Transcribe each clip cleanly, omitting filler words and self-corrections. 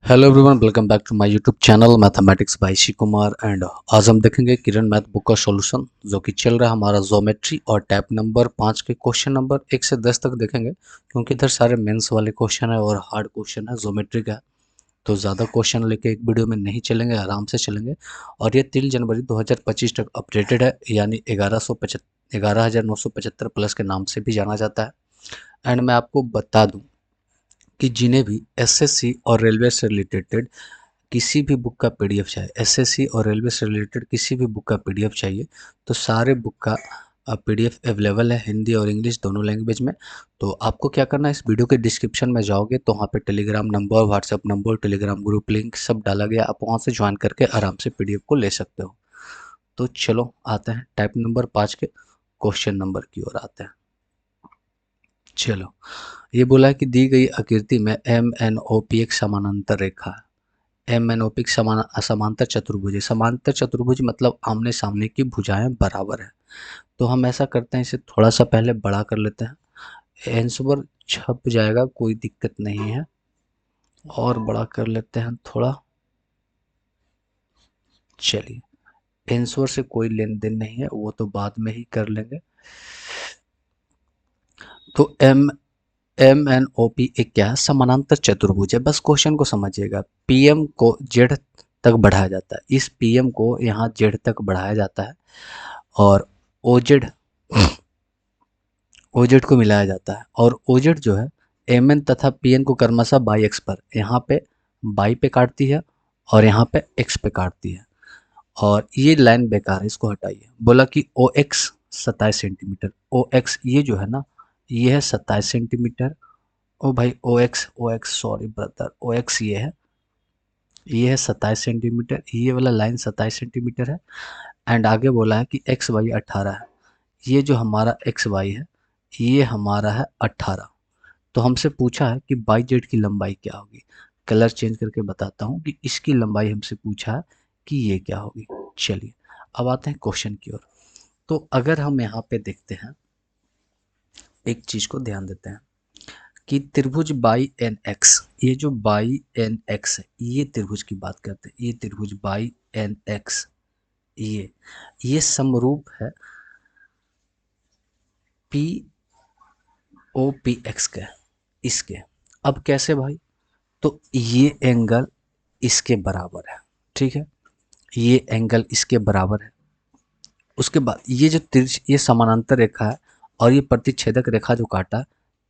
Hello everyone, welcome back to my YouTube channel mathematics by Shiv Kumar. And आज हम देखेंगे Kiran math book का solution जो कि चल रहा है हमारा ज्योमेट्री और टाइप नंबर 5 के क्वेश्चन नंबर 1 से 10 तक देखेंगे, क्योंकि इधर सारे मेंस वाले क्वेश्चन है और हार्ड क्वेश्चन है ज्योमेट्री का। तो ज़्यादा क्वेश्चन लेके एक वीडियो में नहीं चलेंगे, आराम से चलेंगे। और ये 3 जनवरी 2025 तक अपडेटेड है, यानी 11,975 प्लस के नाम से भी जाना जाता है। एंड मैं आपको बता दूँ कि जिन्हें भी एसएससी और रेलवे से रिलेटेड किसी भी बुक का पीडीएफ चाहिए, एसएससी और रेलवे से रिलेटेड किसी भी बुक का पीडीएफ चाहिए, तो सारे बुक का पीडीएफ अवेलेबल है हिंदी और इंग्लिश दोनों लैंग्वेज में। तो आपको क्या करना है, इस वीडियो के डिस्क्रिप्शन में जाओगे तो वहाँ पे Telegram number, WhatsApp number, Telegram group link सब डाला गया, आप वहाँ से ज्वाइन करके आराम से पीडीएफ को ले सकते हो। तो चलो आते हैं टाइप नंबर 5 के क्वेश्चन नंबर की ओर आते हैं। चलो, ये बोला है कि दी गई आकृति में एम एन ओ पी एक समानांतर रेखा है। एम एन ओ पी एक समांतर चतुर्भुज है। समांतर चतुर्भुज मतलब आमने सामने की भुजाएं बराबर है। तो हम ऐसा करते हैं, इसे थोड़ा सा पहले बड़ा कर लेते हैं। आंसर छप जाएगा, कोई दिक्कत नहीं है। और बड़ा कर लेते हैं थोड़ा। चलिए, आंसर से कोई लेन देन नहीं है, वो तो बाद में ही कर लेंगे। तो M M N O P एक क्या है, समानांतर चतुर्भुज है। बस क्वेश्चन को समझिएगा। पीएम को जेड तक बढ़ाया जाता है, इस पीएम को यहाँ जेड तक बढ़ाया जाता है, और ओजेड ओजेड को मिलाया जाता है। और ओजेड जो है एम एन तथा पी एन को क्रमशः बाई एक्स पर, यहाँ पे बाई पे काटती है और यहाँ पे एक्स पे काटती है। और ये लाइन बेकार है, इसको हटाइए। बोला कि ओ एक्स 27 सेंटीमीटर, ओ एक्स ये जो है ना, ये है 27 सेंटीमीटर। ओ भाई, ओ एक्स सॉरी ब्रदर, ओ एक्स ये है 27 सेंटीमीटर, ये वाला लाइन 27 सेंटीमीटर है। एंड आगे बोला है कि एक्स वाई 18 है। ये जो हमारा एक्स वाई है, ये हमारा है 18। तो हमसे पूछा है कि बाई जेड की लंबाई क्या होगी। कलर चेंज करके बताता हूँ कि इसकी लंबाई हमसे पूछा है कि ये क्या होगी। चलिए, अब आते हैं क्वेश्चन की ओर। तो अगर हम यहाँ पे देखते हैं, एक चीज को ध्यान देते हैं कि त्रिभुज बाई एन एक्स, ये जो बाई एन एक्स है, ये त्रिभुज की बात करते हैं। ये त्रिभुज बाई एन एक्स, ये समरूप है पी ओ पी एक्स के, इसके। अब कैसे भाई, तो ये एंगल इसके बराबर है, ठीक है, ये एंगल इसके बराबर है। उसके बाद ये जो तिरछ, ये समानांतर रेखा है और ये प्रतिच्छेदक रेखा जो काटा,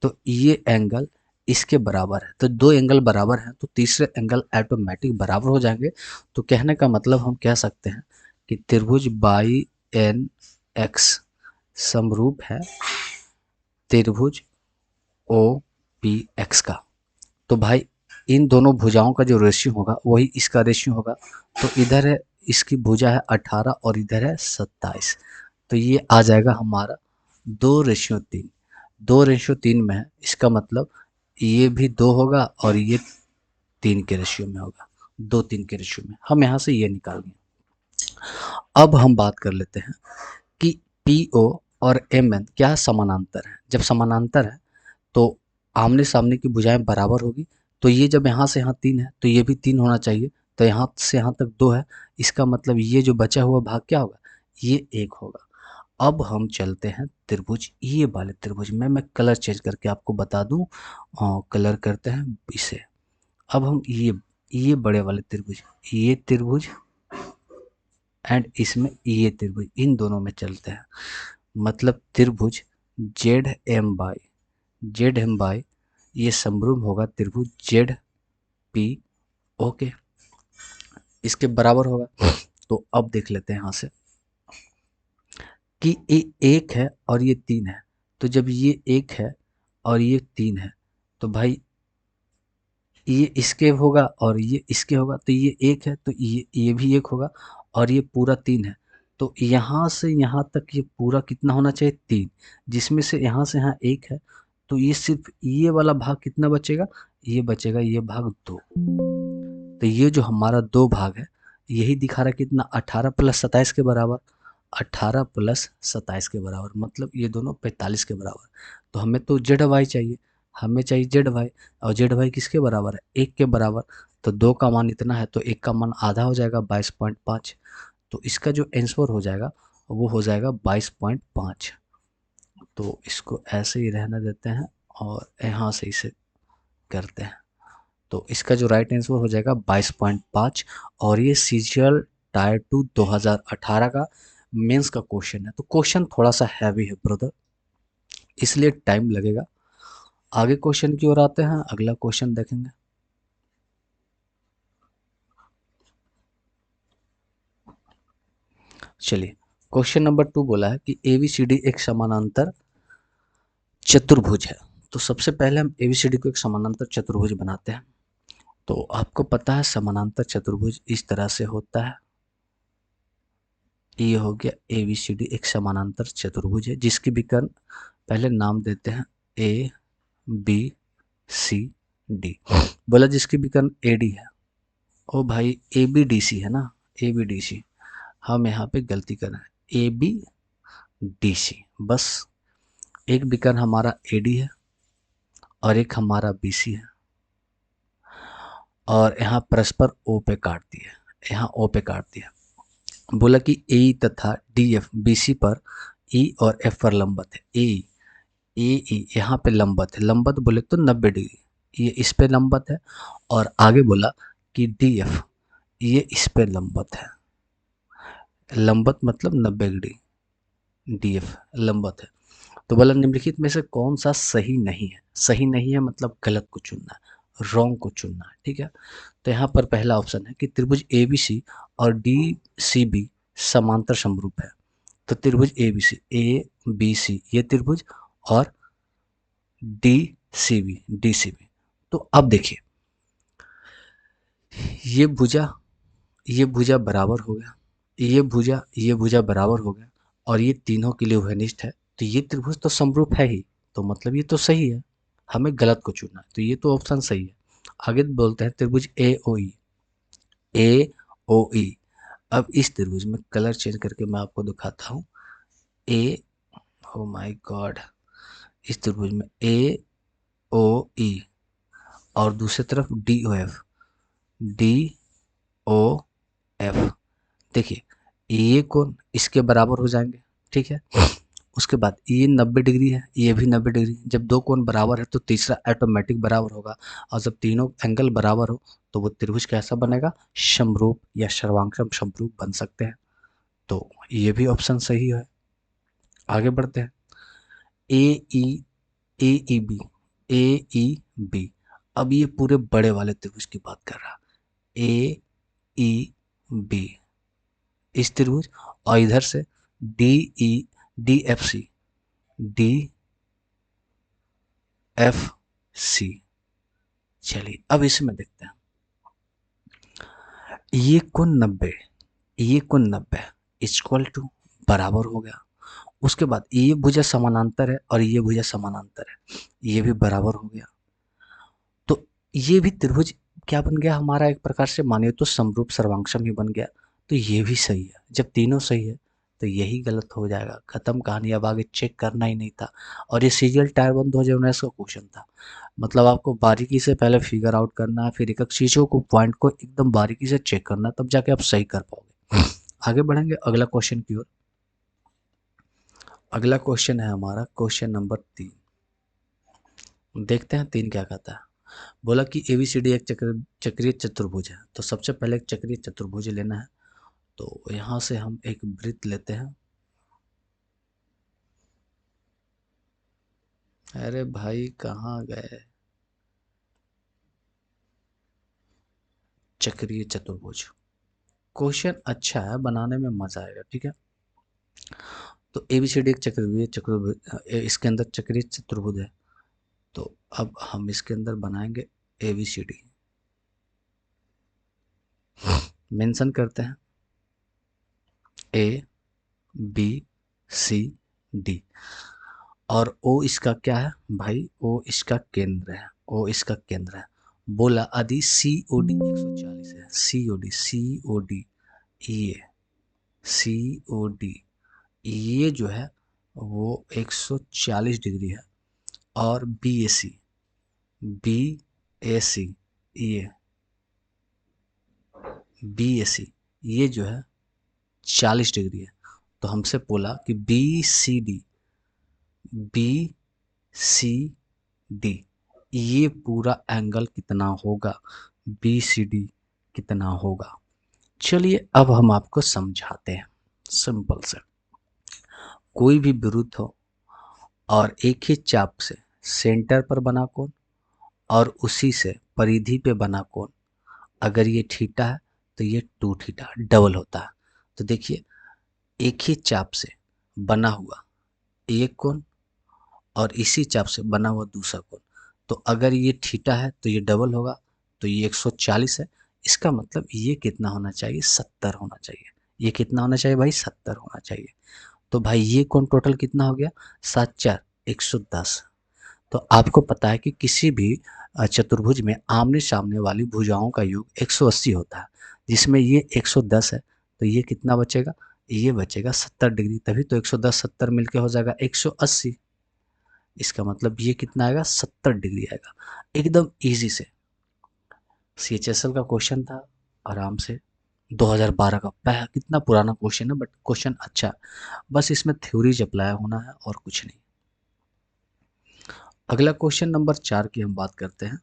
तो ये एंगल इसके बराबर है। तो दो एंगल बराबर हैं, तो तीसरे एंगल ऑटोमेटिक बराबर हो जाएंगे। तो कहने का मतलब हम कह सकते हैं कि त्रिभुज बाई एन एक्स समरूप है त्रिभुज ओ पी एक्स का। तो भाई, इन दोनों भुजाओं का जो रेशियो होगा वही इसका रेशियो होगा। तो इधर है, इसकी भुजा है 18 और इधर है 27। तो ये आ जाएगा हमारा 2:3। 2:3 में है, इसका मतलब ये भी 2 होगा और ये 3 के रेशियो में होगा। 2:3 के रेशियो में हम यहाँ से ये निकाल लेंगे। अब हम बात कर लेते हैं कि पी ओ और एम एन क्या समानांतर है। जब समानांतर है तो आमने सामने की भुजाएं बराबर होगी। तो ये जब यहाँ से यहाँ 3 है तो ये भी 3 होना चाहिए। तो यहाँ से यहाँ तक 2 है, इसका मतलब ये जो बचा हुआ भाग क्या होगा, ये 1 होगा। अब हम चलते हैं त्रिभुज, ये वाले त्रिभुज में मैं कलर चेंज करके आपको बता दूं। कलर करते हैं इसे। अब हम ये बड़े वाले त्रिभुज, ये त्रिभुज एंड इसमें ये त्रिभुज, इन दोनों में चलते हैं। मतलब त्रिभुज जेड एम बाई ये समरूप होगा त्रिभुज जेड पी, ओके, इसके बराबर होगा। तो अब देख लेते हैं यहाँ से कि ये 1 है और ये 3 है। तो जब ये 1 है और ये 3 है, तो भाई ये इसके होगा और ये इसके होगा। तो ये 1 है तो ये भी 1 होगा, और ये पूरा 3 है। तो यहाँ से यहाँ तक ये पूरा कितना होना चाहिए, 3। जिसमें से यहाँ 1 है, तो ये सिर्फ ये वाला भाग कितना बचेगा, ये बचेगा ये भाग 2। तो ये जो हमारा 2 भाग है, यही दिखा रहा है कितना, 18 प्लस 27 के बराबर। 18 प्लस 27 के बराबर मतलब ये दोनों 45 के बराबर। तो हमें तो जेड वाई चाहिए। हमें चाहिए जेड वाई, और जेड वाई किसके बराबर है, 1 के बराबर। तो 2 का मान इतना है तो 1 का मान आधा हो जाएगा 22.5। तो इसका जो आंसर हो जाएगा वो हो जाएगा 22.5। तो इसको ऐसे ही रहने देते हैं और यहाँ से इसे करते हैं। तो इसका जो राइट आंसर हो जाएगा 22.5। और ये सीजीएल टायर 2 2018 का मेंस का क्वेश्चन है। तो क्वेश्चन थोड़ा सा हैवी है ब्रदर, इसलिए टाइम लगेगा। आगे क्वेश्चन की ओर आते हैं, अगला क्वेश्चन देखेंगे। चलिए, क्वेश्चन नंबर 2 बोला है कि एबीसीडी एक समानांतर चतुर्भुज है। तो सबसे पहले हम एबीसीडी को एक समानांतर चतुर्भुज बनाते हैं। तो आपको पता है समानांतर चतुर्भुज इस तरह से होता है। ये हो गया एबीसीडी एक समानांतर चतुर्भुज है जिसकी विकर्ण पहले नाम देते हैं ए बी सी डी। बोला जिसकी विकर्ण एडी है। ओ भाई ए बी डी सी है ना, ए बी डी सी। हम यहाँ पे गलती कर रहे हैं, ए बी डी सी। बस एक विकर्ण हमारा एडी है और एक हमारा बी सी है, और यहाँ परस्पर ओ पे काट दिया, यहाँ ओ पे काट दिया। बोला कि ए तथा डी एफ बी सी पर ई और एफ पर लंबत है। ए ई यहाँ पे लंबत है, लंबत बोले तो 90 डिग्री, ये इस पे लंबत है। और आगे बोला कि डी एफ ये इस पे लंबत है, लंबत मतलब 90 डिग्री, डी एफ लंबत है। तो बोला निम्नलिखित में से कौन सा सही नहीं है। सही नहीं है मतलब गलत को चुनना है, रॉन्ग को चुनना है, ठीक है। तो यहाँ पर पहला ऑप्शन है कि त्रिभुज ए बी सी और डी सी बी समांतर समरूप है। तो त्रिभुज ए बी सी ये त्रिभुज, और डी सी बी। तो अब देखिए, ये भुजा ये भुजा बराबर हो गया, ये भुजा बराबर हो गया, और ये तीनों के लिए उभयनिष्ठ है। तो ये त्रिभुज तो समरूप है ही, तो मतलब ये तो सही है। हमें गलत को चुनना है, तो ये तो ऑप्शन सही है। आगे बोलते हैं त्रिभुज ए ओ ई। अब इस त्रिभुज में कलर चेंज करके मैं आपको दिखाता हूँ। ए ओ माय गॉड, इस त्रिभुज में ए ओ ई और दूसरी तरफ डी ओ एफ। देखिए, ये कोण इसके बराबर हो जाएंगे, ठीक है। उसके बाद ये 90 डिग्री है, ये भी 90 डिग्री। जब दो कोण बराबर है तो तीसरा ऑटोमेटिक बराबर होगा, और जब तीनों एंगल बराबर हो तो वो त्रिभुज कैसा बनेगा, समरूप या सर्वांगसम समरूप बन सकते हैं। तो ये भी ऑप्शन सही है। आगे बढ़ते हैं। ए ई ए ई बी ए ई बी। अब ये पूरे बड़े वाले त्रिभुज की बात कर रहा, ए ई बी इस त्रिभुज, और इधर से D E D F C D F C. चलिए अब इसमें देखते हैं। ये कोण 90, ये कोण 90 इक्वल टू बराबर हो गया। उसके बाद ये भुजा समानांतर है और ये भुजा समानांतर है, ये भी बराबर हो गया। तो ये भी त्रिभुज क्या बन गया हमारा, एक प्रकार से मानिए तो समरूप सर्वांगसम ही बन गया। तो ये भी सही है। जब तीनों सही है तो यही गलत हो जाएगा, खत्म कहानी। अब आगे चेक करना ही नहीं था। और ये सीरियल टायर 1 2019 का क्वेश्चन था। मतलब आपको बारीकी से पहले फिगर आउट करना है, फिर एक एक चीज़ों को पॉइंट को एकदम बारीकी से चेक करना है, तब जाके आप सही कर पाओगे। आगे बढ़ेंगे अगला क्वेश्चन की ओर। अगला क्वेश्चन है हमारा क्वेश्चन नंबर 3। देखते हैं 3 क्या कहता है। बोला कि एबीसीडी एक चक्रीय चतुर्भुज है। तो सबसे पहले एक चक्रीय चतुर्भुज लेना है। तो यहाँ से हम एक वृत्त लेते हैं। अरे भाई कहाँ गए, चक्रीय चतुर्भुज। क्वेश्चन अच्छा है, बनाने में मजा आएगा, ठीक है। तो एबीसीडी एक चक्रीय चतुर्भुज, इसके अंदर चक्रीय चतुर्भुज है। तो अब हम इसके अंदर बनाएंगे एबीसीडी, मेंशन करते हैं ए बी सी डी। और ओ इसका क्या है भाई, ओ इसका केंद्र है, ओ इसका केंद्र है। बोला यदि सी ओ डी 140 है, ये सी ओ डी ये जो है वो 140 डिग्री है, और बी ए सी बी ए सी, ये बी ए सी, ये जो है 40 डिग्री है। तो हमसे बोला कि बी सी डी ये पूरा एंगल कितना होगा, बी सी डी कितना होगा। चलिए अब हम आपको समझाते हैं सिंपल से। कोई भी वृत्त हो और एक ही चाप से सेंटर पर बना कोण और उसी से परिधि पे बना कोण, अगर ये थीटा है तो ये 2 थीटा डबल होता है। तो देखिए, एक ही चाप से बना हुआ एक कोण और इसी चाप से बना हुआ दूसरा कोण, तो अगर ये थीटा है तो ये डबल होगा, तो ये 140 है। इसका मतलब ये कितना होना चाहिए, 70 होना चाहिए। ये कितना होना चाहिए भाई, 70 होना चाहिए। तो भाई ये कोण टोटल कितना हो गया, 7 4 110। तो आपको पता है कि किसी भी चतुर्भुज में आमने सामने वाली भुजाओं का योग 180 होता है, जिसमें ये 110 है। तो ये कितना बचेगा, ये बचेगा 70 डिग्री। तभी तो 110 70 मिलके हो जाएगा 180। इसका मतलब ये कितना आएगा, 70 डिग्री आएगा। एकदम इजी से सीएचएसएल का क्वेश्चन था, आराम से 2012 का पहला, कितना पुराना क्वेश्चन है बट क्वेश्चन अच्छा है। बस इसमें थ्योरीज अप्लाई होना है और कुछ नहीं। अगला क्वेश्चन नंबर 4 की हम बात करते हैं।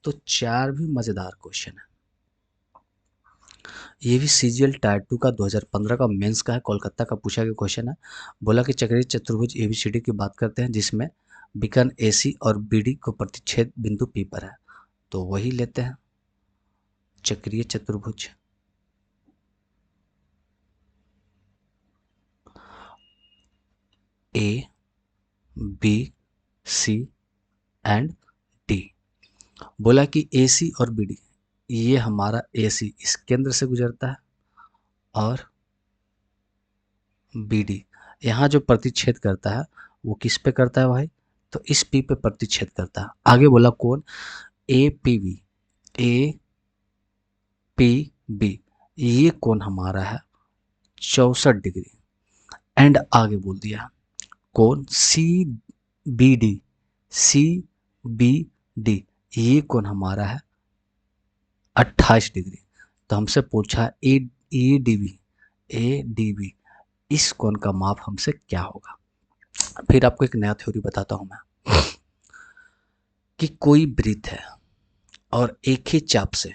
तो 4 भी मजेदार क्वेश्चन है। ये भी सीजीएल टायर 2 का 2015 का मेंस का है, कोलकाता का पूछा गया क्वेश्चन है। बोला कि चक्रीय चतुर्भुज एबीसीडी की बात करते हैं जिसमें विकर्ण एसी और बीडी को प्रतिच्छेद बिंदु पी पर है। तो वही लेते हैं, चक्रीय चतुर्भुज। A B C and D. बोला कि ए सी और बी डी, ये हमारा ए सी इस केंद्र से गुजरता है और बी डी यहाँ जो प्रतिच्छेद करता है वो किस पे करता है भाई, तो इस पी पे प्रतिच्छेद करता है। आगे बोला कौन, A P B, A P B, ये कौन हमारा है 64 डिग्री। एंड आगे बोल दिया कौन C B D, C B D, ये कौन हमारा है 28 डिग्री। तो हमसे पूछा ए डी बी, इस कोण का माप हमसे क्या होगा। फिर आपको एक नया थ्योरी बताता हूं मैं, कि कोई वृत्त है और एक ही चाप से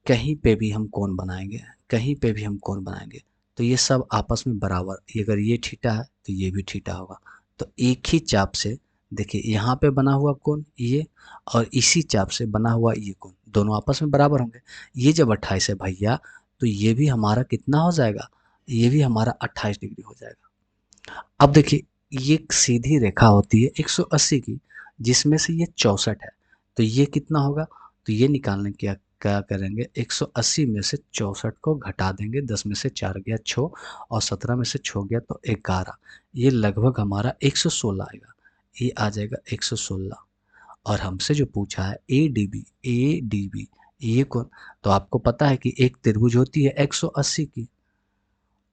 कहीं पे भी हम कोण बनाएंगे, कहीं पे भी हम कोण बनाएंगे, तो ये सब आपस में बराबर, अगर ये थीटा है तो ये भी थीटा होगा। तो एक ही चाप से देखिए यहाँ पे बना हुआ कोण ये, और इसी चाप से बना हुआ ये कोण, दोनों आपस में बराबर होंगे। ये जब 28 है भैया, तो ये भी हमारा कितना हो जाएगा, ये भी हमारा 28 डिग्री हो जाएगा। अब देखिए, ये एक सीधी रेखा होती है 180 की, जिसमें से ये 64 है। तो ये कितना होगा, तो ये निकालने के क्या करेंगे, 180 में से 64 को घटा देंगे, 10 में से 4 गया 6 और 17 में से 6 गया तो 11। ये लगभग हमारा 116 आएगा, ये आ जाएगा 116। और हमसे जो पूछा है ए डी बी ये कौन, तो आपको पता है कि एक त्रिभुज होती है 180 की,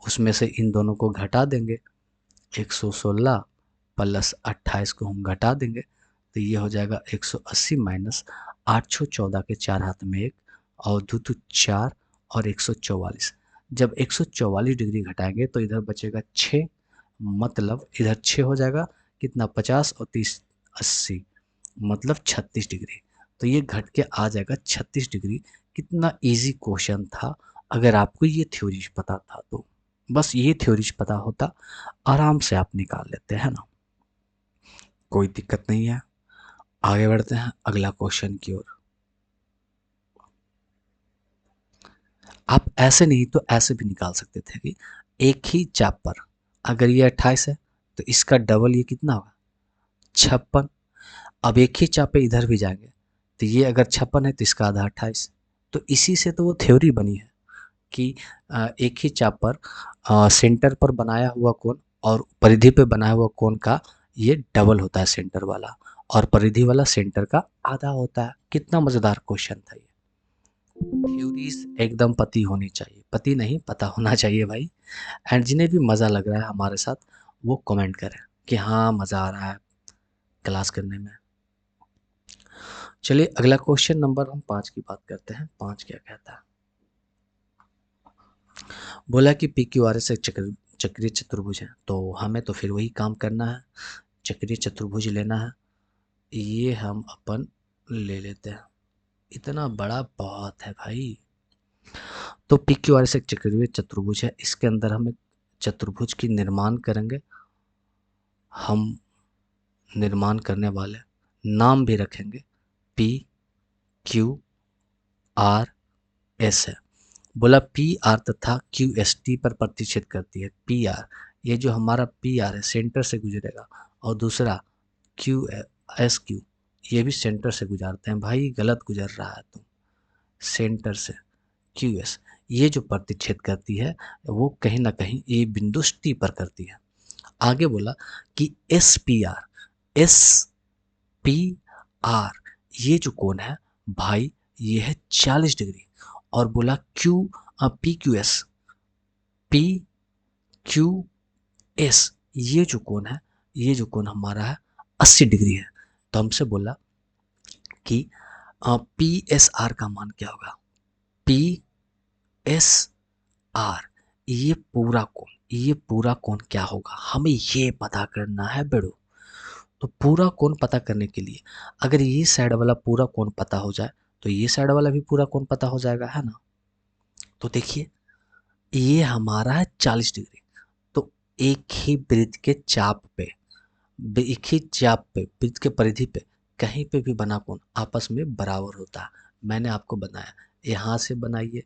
उसमें से इन दोनों को घटा देंगे, 116 प्लस 28 को हम घटा देंगे, तो ये हो जाएगा 180 माइनस 814 के 4 हाथ में 1 और 2 2 4 और 144। जब 144 डिग्री घटाएंगे तो इधर बचेगा 6, मतलब इधर 6 हो जाएगा कितना, 50 और 30 80, मतलब 36 डिग्री। तो ये घट के आ जाएगा 36 डिग्री। कितना इजी क्वेश्चन था, अगर आपको ये थ्योरी पता था तो, बस ये थ्योरीज पता होता आराम से आप निकाल लेते हैं ना, कोई दिक्कत नहीं है। आगे बढ़ते हैं अगला क्वेश्चन की ओर। आप ऐसे नहीं तो ऐसे भी निकाल सकते थे कि एक ही चाप पर अगर ये 28 है तो इसका डबल ये कितना होगा 56। अब एक ही चाप पे इधर भी जाएंगे तो ये अगर 56 है तो इसका आधा 28। तो इसी से तो वो थ्योरी बनी है कि एक ही चाप पर सेंटर पर बनाया हुआ कोण और परिधि पे बनाया हुआ कोण का ये डबल होता है सेंटर वाला, और परिधि वाला सेंटर का आधा होता है। कितना मजेदार क्वेश्चन था ये। थ्योरीज एकदम पति होनी चाहिए, पति नहीं पता होना चाहिए भाई। एंड जिन्हें भी मज़ा लग रहा है हमारे साथ वो कमेंट करें कि हाँ मज़ा आ रहा है क्लास करने में। चलिए अगला क्वेश्चन नंबर हम 5 की बात करते हैं। 5 क्या कहता है? बोला कि पी क्यू आर एस एक चक्रीय चतुर्भुज है, तो हमें तो फिर वही काम करना है, चक्रीय चतुर्भुज लेना है। ये हम अपन ले लेते हैं, इतना बड़ा बहुत है भाई। तो पी क्यू आर एस एक चक्रीय चतुर्भुज है, इसके अंदर हम एक चतुर्भुज की निर्माण करेंगे। हम निर्माण करने वाले नाम भी रखेंगे पी क्यू आर एस है। बोला पी आर तथा क्यू एस टी पर प्रतिच्छेद करती है। पी आर, ये जो हमारा पी आर है सेंटर से गुजरेगा, और दूसरा क्यू एस क्यू, ये भी सेंटर से गुजारते हैं। भाई गलत गुजर रहा है तुम, सेंटर से क्यू एस, ये जो प्रतिच्छेद करती है वो कहीं ना कहीं ए बिंदु टी पर करती है। आगे बोला कि S P R, S P R, ये जो कोण है भाई ये है 40 डिग्री। और बोला Q P Q S, P Q S, ये जो कोण है, ये जो कोण हमारा है 80 डिग्री है। तो हमसे बोला कि पी एस आर का मान क्या होगा। पी एस आर, ये पूरा कोण, ये पूरा कोण क्या होगा, हमें ये पता करना है बेड़ो। तो पूरा कोण पता करने के लिए अगर ये साइड वाला पूरा कोण पता हो जाए तो ये साइड वाला भी पूरा कोण पता हो जाएगा, है ना। तो देखिए ये हमारा है 40 डिग्री। तो एक ही वृत्त के चाप पे, एक ही चाप पे, वृत्त के परिधि पे कहीं पे भी बना कोण आपस में बराबर होता है। मैंने आपको बताया, यहाँ से बनाइए,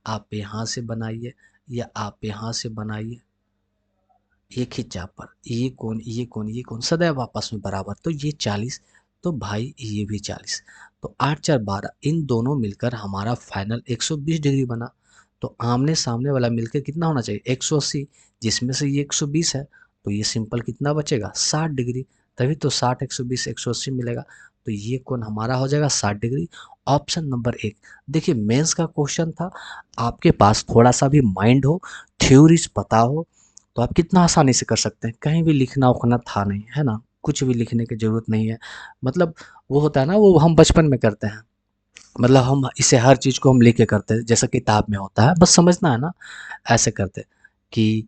आप यहाँ से बनाइए, या आप यहाँ से बनाइए, एक ही चाप पर ये कोण, ये कोण, ये कोण सदैव आपस में बराबर। तो ये 40, तो भाई ये भी 40। तो 8 4 12, इन दोनों मिलकर हमारा फाइनल 120 डिग्री बना। तो आमने सामने वाला मिलकर कितना होना चाहिए 180, जिसमें से ये 120 है, तो ये सिंपल कितना बचेगा 60 डिग्री। तभी तो 60 120 180 मिलेगा। तो ये कोण हमारा हो जाएगा 60 डिग्री। Option number 1। देखिए मेंस का क्वेश्चन था, आपके पास थोड़ा सा भी माइंड हो, थ्योरीज पता हो, तो आप कितना आसानी से कर सकते हैं। कहीं भी लिखना उखना था नहीं, है ना, कुछ भी लिखने की ज़रूरत नहीं है। मतलब वो होता है ना, वो हम बचपन में करते हैं, मतलब हम इसे हर चीज़ को हम लिख के करते हैं जैसा किताब में होता है, बस समझना है ना। ऐसे करते कि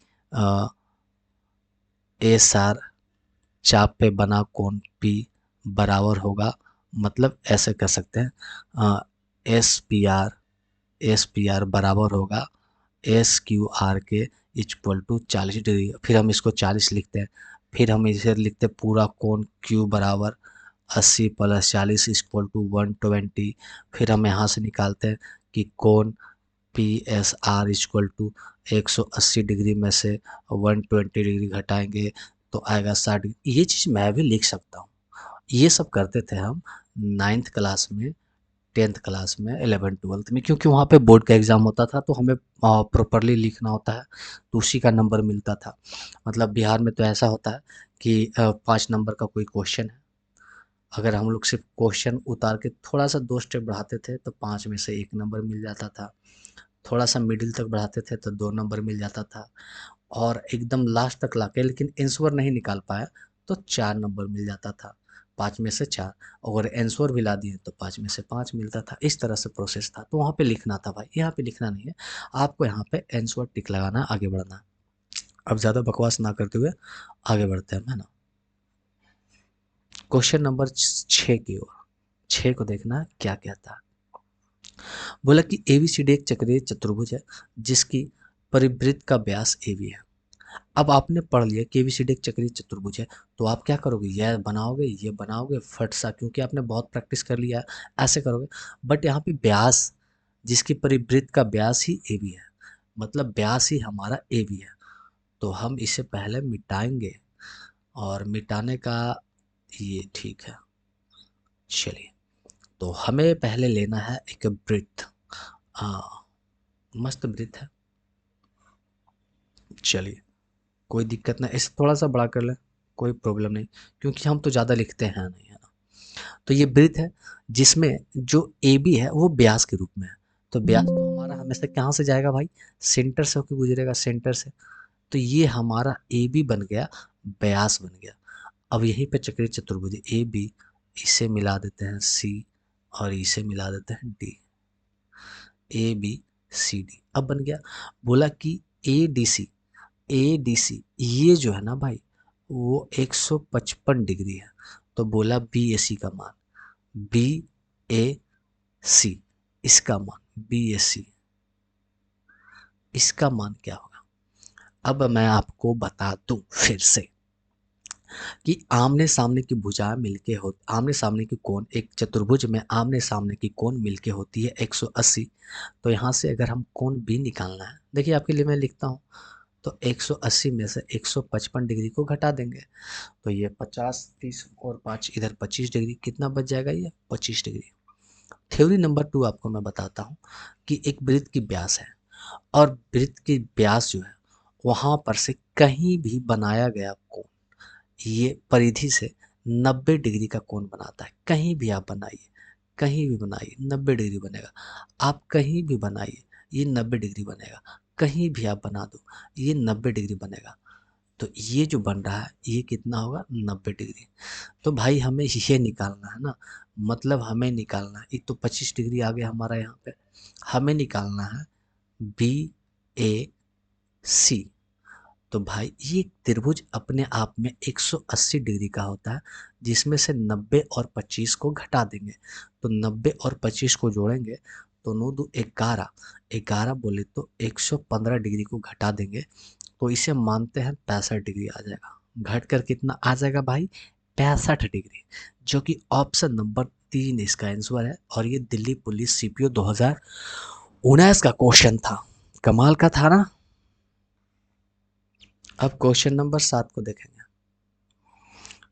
ए सार चाप पे बना कोण पी बराबर होगा, मतलब ऐसे कर सकते हैं एस पी आर बराबर होगा एस क्यू आर के इक्वल टू 40 डिग्री। फिर हम इसको 40 लिखते हैं, फिर हम इसे लिखते हैं पूरा कोण क्यू बराबर 80 प्लस 40 इक्वल टू 120। फिर हम यहाँ से निकालते हैं कि कोण P S R equal to 180 degree में से 120 डिग्री घटाएंगे तो आएगा 60 डिग्री। ये चीज़ मैं भी लिख सकता हूँ। ये सब करते थे हम 9th क्लास में, 10th क्लास में, 11th 12th में, क्योंकि वहाँ पे बोर्ड का एग्ज़ाम होता था तो हमें प्रॉपरली लिखना होता है, तो उसी का नंबर मिलता था। मतलब बिहार में तो ऐसा होता है कि 5 नंबर का कोई क्वेश्चन है, अगर हम लोग सिर्फ क्वेश्चन उतार के थोड़ा सा 2 स्टेप बढ़ाते थे तो 5 में से 1 नंबर मिल जाता था, थोड़ा सा मिडिल तक बढ़ाते थे तो 2 नंबर मिल जाता था, और एकदम लास्ट तक लाके लेकिन आंसर नहीं निकाल पाया तो 4 नंबर मिल जाता था, 5 में से 4। अगर आंसर भी ला दिए तो 5 में से 5 मिलता था। इस तरह से प्रोसेस था, तो वहाँ पे लिखना था भाई, यहाँ पे लिखना नहीं है। आपको यहाँ पे आंसर टिक लगाना है, आगे बढ़ना है। अब ज़्यादा बकवास ना करते हुए आगे बढ़ते हैं, है ना। क्वेश्चन नंबर 6 की ओर, 6 को देखना है क्या कहता है। बोला कि एबीसीडी एक चक्रीय चतुर्भुज है जिसकी परिवृत्त का व्यास एबी है। अब आपने पढ़ लिया कि एबीसीडी एक चक्रीय चतुर्भुज है, तो आप क्या करोगे, ये बनाओगे फट सा, क्योंकि आपने बहुत प्रैक्टिस कर लिया है, ऐसे करोगे। बट यहाँ पे व्यास, जिसकी परिवृत्त का व्यास ही ए बी है, मतलब व्यास ही हमारा ए बी है, तो हम इसे पहले मिटाएंगे, और मिटाने का ये ठीक है। चलिए, तो हमें पहले लेना है एक वृत्त। हाँ, मस्त वृत्त है। चलिए, कोई दिक्कत नहीं, इसे थोड़ा सा बड़ा कर लें, कोई प्रॉब्लम नहीं, क्योंकि हम तो ज़्यादा लिखते हैं नहीं, है ना। तो ये वृत्त है जिसमें जो ए बी है वो व्यास के रूप में है। तो व्यास तो हमारा हमेशा कहाँ से जाएगा भाई, सेंटर से होकर गुजरेगा, सेंटर से। तो ये हमारा ए बी बन गया, व्यास बन गया। अब यहीं पे चक्रीय चतुर्भुज ए बी, इसे मिला देते हैं सी, और इसे मिला देते हैं D, A B C D. अब बन गया। बोला कि A D C, A D C ये जो है ना भाई वो 155 डिग्री है। तो बोला बी ए सी का मान, बी ए सी इसका मान, बी ए सी इसका मान क्या होगा। अब मैं आपको बता दूं फिर से कि आमने सामने की भुजाएं मिलके हो, आमने सामने की कोण, एक चतुर्भुज में आमने सामने की कोण मिलके होती है 180। तो यहाँ से अगर हम कोण बी निकालना है, देखिए आपके लिए मैं लिखता हूँ, तो 180 में से 155 डिग्री को घटा देंगे, तो ये 50, 30 और 5 इधर 25 डिग्री, कितना बच जाएगा, ये 25 डिग्री। थ्योरी नंबर 2 आपको मैं बताता हूँ कि एक वृत्त की व्यास है और वृत्त की व्यास जो है वहाँ पर से कहीं भी बनाया गया कोण ये परिधि से 90 डिग्री का कोण बनाता है। कहीं भी आप बनाइए, कहीं भी बनाइए 90 डिग्री बनेगा। आप कहीं भी बनाइए ये 90 डिग्री बनेगा। कहीं भी आप बना दो ये 90 डिग्री बनेगा। तो ये जो बन रहा है ये कितना होगा, 90 डिग्री। तो भाई हमें ये निकालना है ना, मतलब हमें निकालना है, एक तो 25 डिग्री आ गया हमारा यहाँ पे, हमें निकालना है बी ए सी। तो भाई ये त्रिभुज अपने आप में 180 डिग्री का होता है, जिसमें से 90 और 25 को घटा देंगे। तो 90 और 25 को जोड़ेंगे तो 9 दो 11, 11 बोले तो 115 डिग्री को घटा देंगे तो इसे मानते हैं 65 डिग्री आ जाएगा। घट कर कितना आ जाएगा भाई, 65 डिग्री, जो कि ऑप्शन नंबर 3 इसका आंसर है। और ये दिल्ली पुलिस सीपीओ 2019 का क्वेश्चन था, कमाल का था ना। अब क्वेश्चन नंबर 7 को देखेंगे।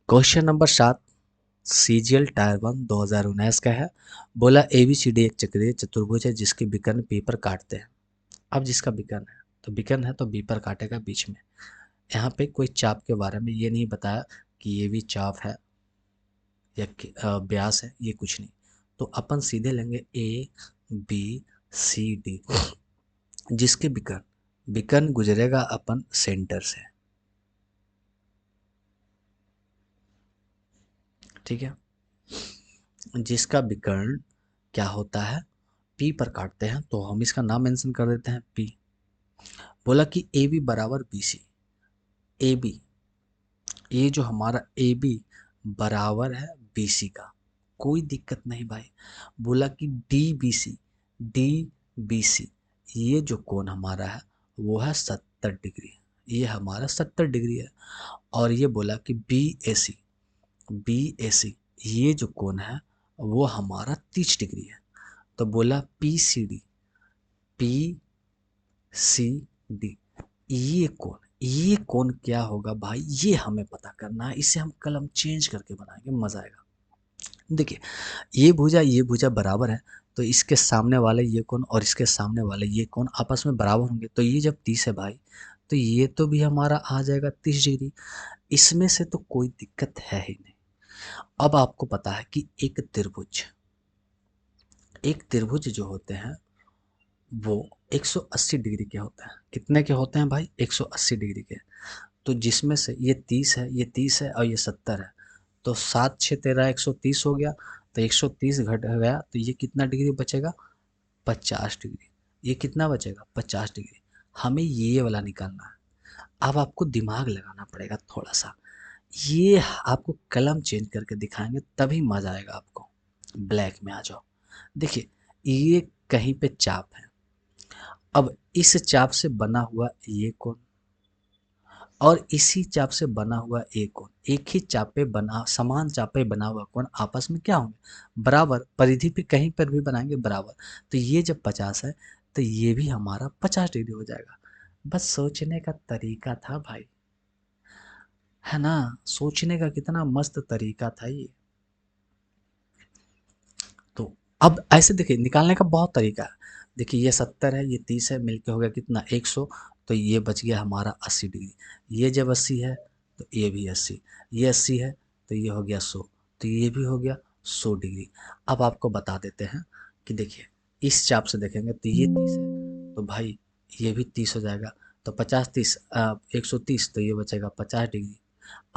क्वेश्चन नंबर 7 सीजीएल टायर 1 2019 का है। बोला एबीसीडी एक चक्रीय चतुर्भुज है जिसके विकर्ण पी पर काटते हैं। अब जिसका विकर्ण है तो विकर्ण है तो बी पर काटेगा बीच में। यहाँ पे कोई चाप के बारे में ये नहीं बताया कि ये भी चाप है या व्यास है, ये कुछ नहीं। तो अपन सीधे लेंगे ए बी सी डी, जिसके विकर्ण, विकर्ण गुजरेगा अपन सेंटर से, ठीक है। जिसका विकर्ण क्या होता है, पी पर काटते हैं, तो हम इसका नाम मेंशन कर देते हैं पी। बोला कि ए बी बराबर बी सी, ए बी, ये जो हमारा ए बी बराबर है बी सी का, कोई दिक्कत नहीं भाई। बोला कि D B C, D B C ये जो कोण हमारा है वो है 70 डिग्री, ये हमारा 70 डिग्री है। और ये बोला कि बी ए सी, बी ए सी ये जो कोण है वो हमारा 30 डिग्री है। तो बोला P C D, P C D ये कौन क्या होगा भाई, ये हमें पता करना है। इसे हम कलम चेंज करके बनाएंगे, मजा आएगा। देखिए ये भुजा बराबर है, तो इसके सामने वाले ये कौन और इसके सामने वाले ये कौन आपस में बराबर होंगे। तो ये जब 30 है भाई, तो ये तो भी हमारा आ जाएगा 30 डिग्री। इसमें से तो कोई दिक्कत है ही नहीं। अब आपको पता है कि एक त्रिभुज जो होते हैं वो 180 डिग्री के होते हैं। कितने के होते हैं भाई, 180 डिग्री के। तो जिसमें से ये 30 है, ये 30 है और ये 70 है, तो 7 6 13 130 हो गया। तो 130 घट गया तो ये कितना डिग्री बचेगा, 50 डिग्री। ये कितना बचेगा, 50 डिग्री। हमें ये वाला निकालना है। अब आपको दिमाग लगाना पड़ेगा थोड़ा सा, ये आपको कलम चेंज करके दिखाएंगे तभी मजा आएगा आपको। ब्लैक में आ जाओ। देखिए ये कहीं पे चाप है, अब इस चाप से बना हुआ ये कौन और इसी चाप से बना हुआ एक कोण, एक ही चाप पे बना, समान चाप पे बना हुआ कोण आपस में क्या होंगे, बराबर। परिधि पे कहीं पर भी बनाएंगे बराबर। तो ये जब 50 है तो ये भी हमारा 50 डिग्री हो जाएगा। बस सोचने का तरीका था भाई, है ना। सोचने का कितना मस्त तरीका था ये। तो अब ऐसे देखिए निकालने का बहुत तरीका है। देखिए ये 70 है, ये 30 है, मिलके हो गया कितना 100। तो ये बच गया हमारा 80 डिग्री। ये जब 80 है तो ये भी 80, ये 80 है तो ये हो गया 100, तो ये भी हो गया 100 डिग्री। अब आपको बता देते हैं कि देखिए इस चाप से देखेंगे तो ये 30 है, तो भाई ये भी 30 हो जाएगा। तो 50 30 130, तो ये बचेगा 50 डिग्री।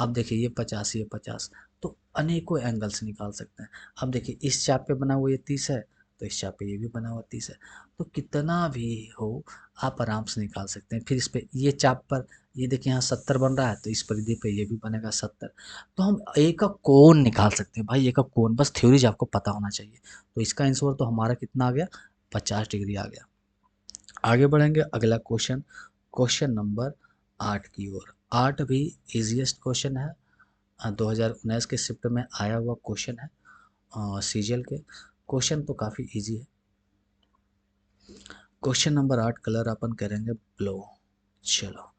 अब देखिए ये 50, ये 50, तो अनेकों एंगल्स निकाल सकते हैं। अब देखिए इस चाप पे बना हुआ ये 30 है, तो इस चाप पे ये भी बना हुआ 30 है, तो कितना भी हो आप आराम से निकाल सकते हैं। फिर इस पे ये चाप पर ये देखिए यहाँ 70 बन रहा है, तो इस परिधि पे ये भी बनेगा 70। तो हम ए का कोण निकाल सकते हैं भाई, ए का कोण, बस थ्योरीज आपको पता होना चाहिए। तो इसका आंसर तो हमारा कितना आ गया, 50 डिग्री आ गया। आगे बढ़ेंगे अगला क्वेश्चन, क्वेश्चन नंबर 8 की ओर। 8 भी इजीएस्ट क्वेश्चन है, 2019 के शिफ्ट में आया हुआ क्वेश्चन है, सीजीएल के। क्वेश्चन तो काफ़ी इजी है। क्वेश्चन नंबर 8 कलर अपन करेंगे ब्लू। चलो,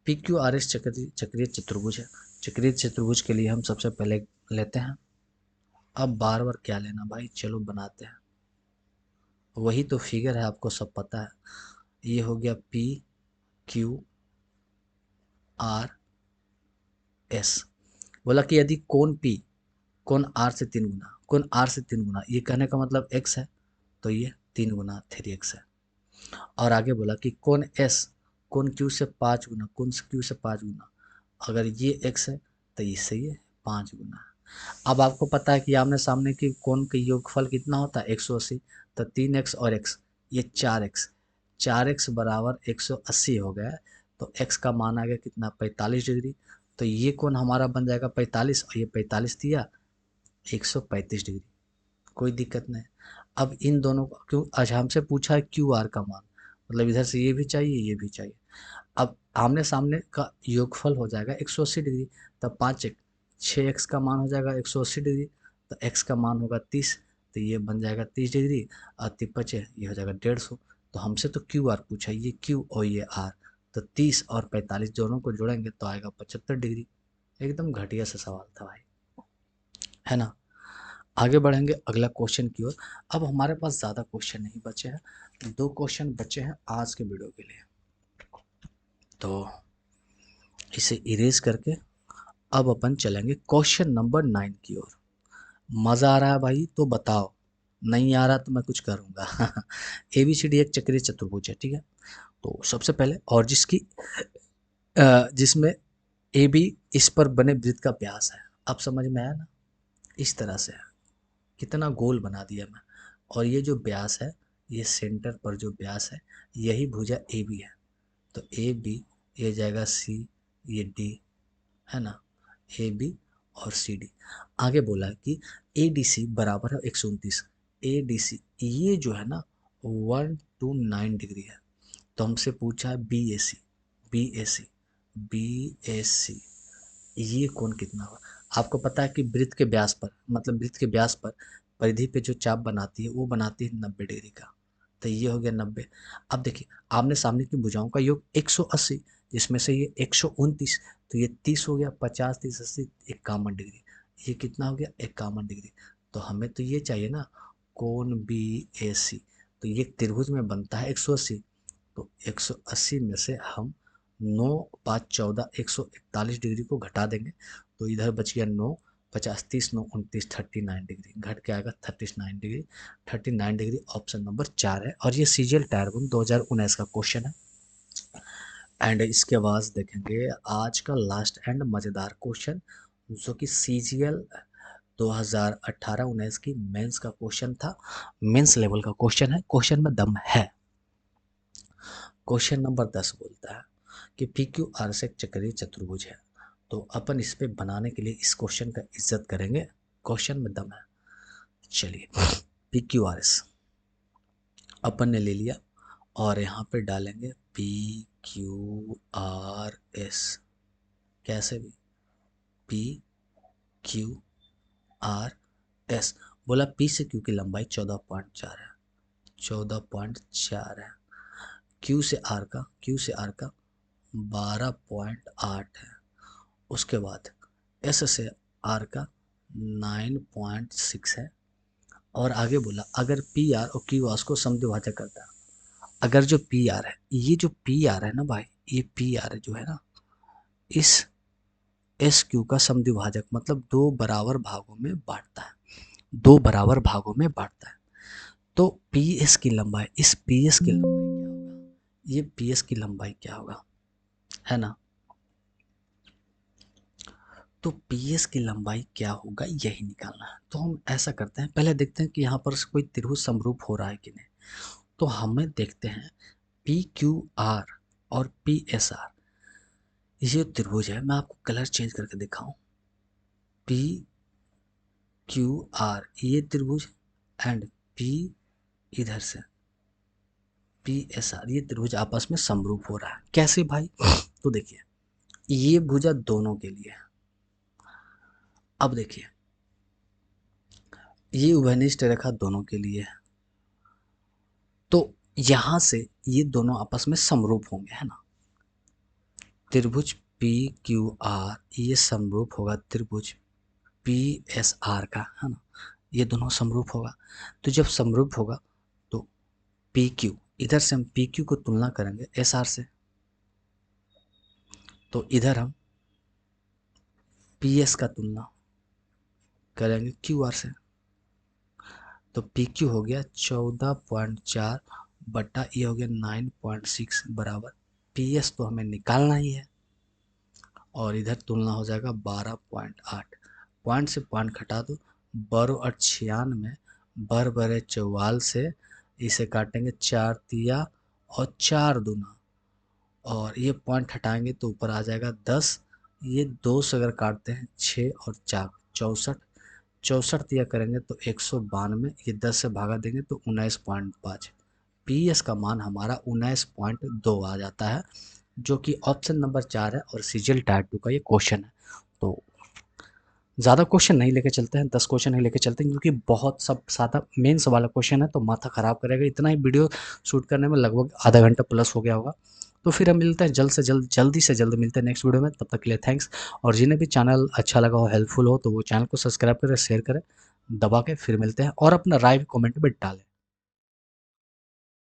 पी क्यू आर एस चक्रीय चतुर्भुज है। चक्रीय चतुर्भुज के लिए हम सबसे पहले लेते हैं, अब बार बार क्या लेना भाई, चलो बनाते हैं। वही तो फिगर है, आपको सब पता है। ये हो गया पी क्यू आर एस। बोला कि यदि कोण पी कोण आर से 3 गुना, कोण आर से 3 गुना, ये कहने का मतलब एक्स है, तो ये 3 गुना 3x है। और आगे बोला कि कोण एस कोण क्यू से 5 गुना, कोण क्यू से 5 गुना, अगर ये एक्स है तो इससे ये 5 गुना है। अब आपको पता है कि आमने सामने की कोण का योगफल कितना होता है, 180, तो 3x और x, ये 4x, 4x बराबर 180 हो गया है। तो x का मान आ गया कितना, 45 डिग्री। तो ये कोण हमारा बन जाएगा 45, और ये 45 दिया 135 डिग्री, कोई दिक्कत नहीं। अब इन दोनों को क्यों, अच्छा हमसे पूछा है क्यू आर का मान, मतलब इधर से ये भी चाहिए ये भी चाहिए। अब आमने सामने का योगफल हो जाएगा 180 डिग्री, तब 5 6x का मान हो जाएगा 180 डिग्री, तो x का मान होगा 30, तो ये बन जाएगा 30 डिग्री, और 3 ये हो जाएगा 150। तो हमसे तो क्यू आर पूछा, ये क्यू और ये आर, तो 30 और 45 दोनों को जोड़ेंगे तो आएगा 75 डिग्री। एकदम घटिया सा सवाल था भाई, है ना। आगे बढ़ेंगे अगला क्वेश्चन की ओर। अब हमारे पास ज़्यादा क्वेश्चन नहीं बचे हैं, 2 क्वेश्चन बचे हैं आज के वीडियो के लिए, तो इसे इरेज करके अब अपन चलेंगे क्वेश्चन नंबर 9 की ओर। मज़ा आ रहा है भाई तो बताओ, नहीं आ रहा तो मैं कुछ करूँगा। ABCD एक चक्रीय चतुर्भुज है, ठीक है। तो सबसे पहले, और जिसमें AB इस पर बने वृत्त का व्यास है। अब समझ में आया ना, इस तरह से है, कितना गोल बना दिया मैं। और ये जो व्यास है, ये सेंटर पर जो व्यास है, यही भुजा ए बी है। तो ए बी, ये जाएगा सी, ये डी, है ना, ए बी और सी डी। आगे बोला कि ए डी सी बराबर है 129। ए डी सी ये जो है ना 129 डिग्री है। तो हमसे पूछा है बी ए सी, बी ए सी, बी ए सी, ये कोण कितना हुआ। आपको पता है कि वृत्त के व्यास पर, मतलब वृत्त के व्यास पर परिधि पे जो चाप बनाती है वो बनाती है 90 डिग्री का, तो ये हो गया 90। अब देखिए आमने सामने की भुजाओं का योग 180, जिसमें से ये 129, तो ये 30 हो गया, 50 30 80 51 डिग्री, ये कितना हो गया 51 डिग्री। तो हमें तो ये चाहिए ना कोण बी ए सी, तो ये त्रिभुज में बनता है 180, तो 180 में से हम 9 5 14 141 डिग्री को घटा देंगे, तो इधर बच गया 9 50 30 9 29 39 डिग्री, घट के आएगा 39 डिग्री। 39 डिग्री ऑप्शन नंबर 4 है, और ये सीजीएल टायर 2019 का क्वेश्चन है। एंड इसके बाद देखेंगे आज का लास्ट एंड मज़ेदार क्वेश्चन, जो कि सीजीएल 2018-19 की मेंस का क्वेश्चन था, मेंस लेवल का क्वेश्चन है, क्वेश्चन में दम है। क्वेश्चन नंबर 10 बोलता है कि पी क्यू आर से एक चक्रीय चतुर्भुज है। तो अपन इस पे बनाने के लिए इस क्वेश्चन का इज्जत करेंगे, क्वेश्चन में दम है। चलिए, पी क्यू आर एस अपन ने ले लिया, और यहाँ पे डालेंगे पी क्यू आर एस, कैसे भी पी क्यू आर एस। बोला पी से क्यू की लंबाई 14.4 है, 14.4 है। क्यू से आर का 12.8 है। उसके बाद एस से आर का 9.6 है। और आगे बोला अगर पी आर और क्यू आर को समद्विभाजक करता है, अगर जो पी आर है, ये जो पी आर है ना भाई, ये पी आर जो है ना, इस एस क्यू का समद्विभाजक मतलब 2 बराबर भागों में बांटता है, 2 बराबर भागों में बांटता है। तो पी एस की लंबाई, इस पी एस की लंबाई क्या होगा, ये पी एस की लंबाई क्या होगा, है ना। तो पी एस की लंबाई क्या होगा यही निकालना है। तो हम ऐसा करते हैं, पहले देखते हैं कि यहाँ पर कोई त्रिभुज समरूप हो रहा है कि नहीं। तो हमें देखते हैं पी क्यू आर और पी एस आर, ये त्रिभुज है। मैं आपको कलर चेंज करके दिखाऊं। पी क्यू आर ये त्रिभुज एंड पी इधर से पी एस आर, ये त्रिभुज आपस में समरूप हो रहा है। कैसे भाई? तो देखिए, ये भुजा दोनों के लिए है। अब देखिए, ये उभयनिष्ठ रेखा दोनों के लिए है। तो यहां से ये दोनों आपस में समरूप होंगे, है ना। त्रिभुज पी क्यू आर ये समरूप होगा त्रिभुज पी एस आर का, है ना। ये दोनों समरूप होगा। तो जब समरूप होगा तो पी क्यू, इधर से हम पी क्यू को तुलना करेंगे एस आर से, तो इधर हम पी एस का तुलना करेंगे क्यू आर से। तो पी क्यू हो गया 14.4 बट्टा ये हो गया 9.6 बराबर पी एस तो हमें निकालना ही है, और इधर तुलना हो जाएगा 12.8। पॉइंट से पॉइंट घटा दो, 12×96, बर बरे 44 से इसे काटेंगे 4 तिया और 4 दूना, और ये पॉइंट हटाएंगे तो ऊपर आ जाएगा 10। ये 2 से अगर काटते हैं 6 और 4 64, 64 तिया करेंगे तो 192, ये 10 से भागा देंगे तो 19.5। पी एस का मान हमारा 19.2 आ जाता है, जो कि ऑप्शन नंबर 4 है और सीजीएल टायर 2 का ये क्वेश्चन है। तो ज़्यादा क्वेश्चन नहीं लेके चलते हैं, 10 क्वेश्चन नहीं लेके चलते हैं, क्योंकि बहुत सब सादा मेंस वाला क्वेश्चन है तो माथा ख़राब करेगा। इतना ही वीडियो शूट करने में लगभग आधा घंटा प्लस हो गया होगा। तो फिर हम मिलते हैं जल्द से जल्द, जल्दी से जल्द मिलते हैं नेक्स्ट वीडियो में। तब तक के लिए थैंक्स। और जिन्हें भी चैनल अच्छा लगा हो, हेल्पफुल हो, तो वो चैनल को सब्सक्राइब करें, शेयर करें दबा के। फिर मिलते हैं, और अपना राय भी कमेंट में डालें।